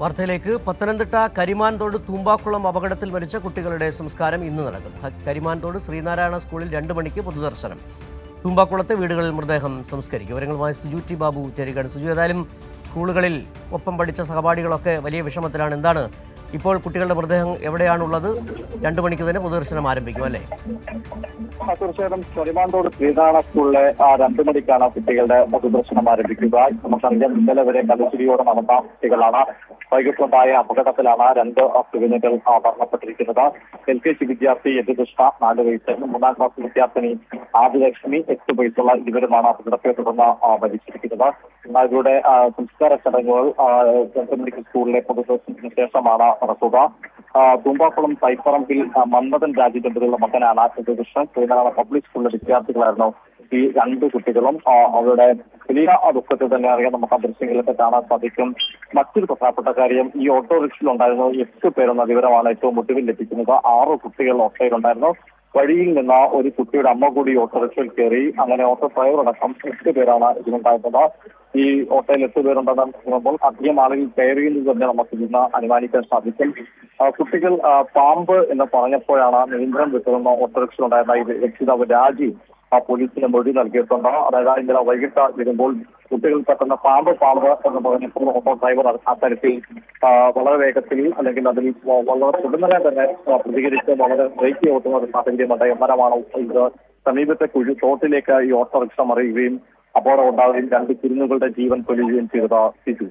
വാർത്തയിലേക്ക്. പത്തനംതിട്ട കരിമാൻതോട് തൂമ്പാക്കുളം അപകടത്തിൽ മരിച്ച കുട്ടികളുടെ സംസ്കാരം ഇന്ന് നടക്കും. കരിമാൻതോട് ശ്രീനാരായണ സ്കൂളിൽ 2 മണിക്ക് പൊതുദർശനം. തൂമ്പാക്കുളത്തെ വീടുകളിൽ മൃതദേഹം സംസ്കരിക്കും. വിവരങ്ങളുമായി സുജു ടി ബാബു ചേരുകയാണ്. സുജു, ഏതായാലും സ്കൂളുകളിൽ ഒപ്പം പഠിച്ച സഹപാഠികളൊക്കെ വലിയ വിഷമത്തിലാണ്. എന്താണ് ഇപ്പോൾ കുട്ടികളുടെ മൃതദേഹം എവിടെയാണുള്ളത്? 2 മണിക്ക് തന്നെ പൊതുദർശനം ആരംഭിക്കും അല്ലേ? തീർച്ചയായിട്ടും കരിമാൻതോട് ശ്രീനാരായണ സ്കൂളിലെ 2 മണിക്കാണ് കുട്ടികളുടെ പൊതുദർശനം ആരംഭിക്കുക. നമുക്കറിയാം, ഇന്നലെ വരെ കലശുരിയോടെ നടന്ന കുട്ടികളാണ്. വൈകിട്ടുണ്ടായ അപകടത്തിലാണ് 2 കുഞ്ഞുങ്ങൾ മരണപ്പെട്ടിരിക്കുന്നത്. LKG വിദ്യാർത്ഥി യദുകൃഷ്ണ 4 വയസ്സ്, 3ാം ക്ലാസ് വിദ്യാർത്ഥിനി ആദിലക്ഷ്മി 8 വയസ്സുള്ള ഇരുവരുമാണ് അപകടത്തെ തുടർന്ന് മരിച്ചിരിക്കുന്നത്. ഇവരുടെ സംസ്കാര ചടങ്ങുകൾ 2 മണിക്ക് സ്കൂളിലെ പൊതുദർശനത്തിന് ശേഷമാണ് നടക്കുക. തൂമ്പാക്കുളം തൈപ്പറമ്പിൽ മന്മഥൻ രാജചന്ദ്രനുള്ള മകനാണ് യദുകൃഷ്ണൻ. ശ്രീനാരായണ പബ്ലിക് സ്കൂളിലെ വിദ്യാർത്ഥികളായിരുന്നു ഈ 2 കുട്ടികളും. അവരുടെ വലിയ ദുഃഖത്തിൽ തന്നെ അറിയാൻ നമുക്ക് ആ ദൃശ്യങ്ങളിലൊക്കെ കാണാൻ സാധിക്കും. മറ്റൊരു പ്രധാനപ്പെട്ട കാര്യം, ഈ ഓട്ടോറിക്ഷയിൽ ഉണ്ടായിരുന്ന 8 പേരെന്ന വിവരമാണ് ഏറ്റവും ഒടുവിൽ ലഭിക്കുന്നത്. 6 കുട്ടികൾ ഓട്ടോയിലുണ്ടായിരുന്നു. വഴിയിൽ നിന്ന് ഒരു കുട്ടിയുടെ അമ്മ കൂടി ഓട്ടോറിക്ഷയിൽ കയറി. അങ്ങനെ ഓട്ടോ ഡ്രൈവർ അടക്കം 8 പേരാണ് ഇതിനുണ്ടായിരുന്നത്. ഈ ഓട്ടോയിൽ 8 പേരുണ്ടെന്ന് പറയുമ്പോൾ അധികം ആളുകൾ കയറിയെന്ന് തന്നെ നമുക്ക് ഇന്ന് അനുമാനിക്കാൻ സാധിക്കും. കുട്ടികൾ പാമ്പ് എന്ന് പറഞ്ഞപ്പോഴാണ് നിയന്ത്രണം വിട്ടുന്ന ഓട്ടോറിക്ഷയിലുണ്ടായിരുന്ന ഈ രക്ഷിതാവ് രാജി പോലീസിന് മൊഴി നൽകിയിട്ടുണ്ട്. അതായത് ഇന്നലെ വൈകിട്ട് വരുമ്പോൾ കുട്ടികൾ പെട്ടെന്ന് പാമ്പ് എന്ന് പറഞ്ഞപ്പോൾ ഓട്ടോ ഡ്രൈവർ അത്തരത്തിൽ വളരെ വേഗത്തിൽ അല്ലെങ്കിൽ അതിൽ വളരെ ഉടനെ തന്നെ പ്രതികരിച്ച് വളരെ ബ്രേക്ക് ഓട്ടുന്ന ഒരു സാഹചര്യമുണ്ടായി. മരമാണ് ഇത് സമീപത്തെ തോട്ടിലേക്ക് ഈ ഓട്ടോറിക്ഷ മറിയുകയും അപകടം ഉണ്ടാവുകയും 2 കുരുന്നുകളുടെ ജീവൻ കൊല്ലുകയും ചെയ്തത്.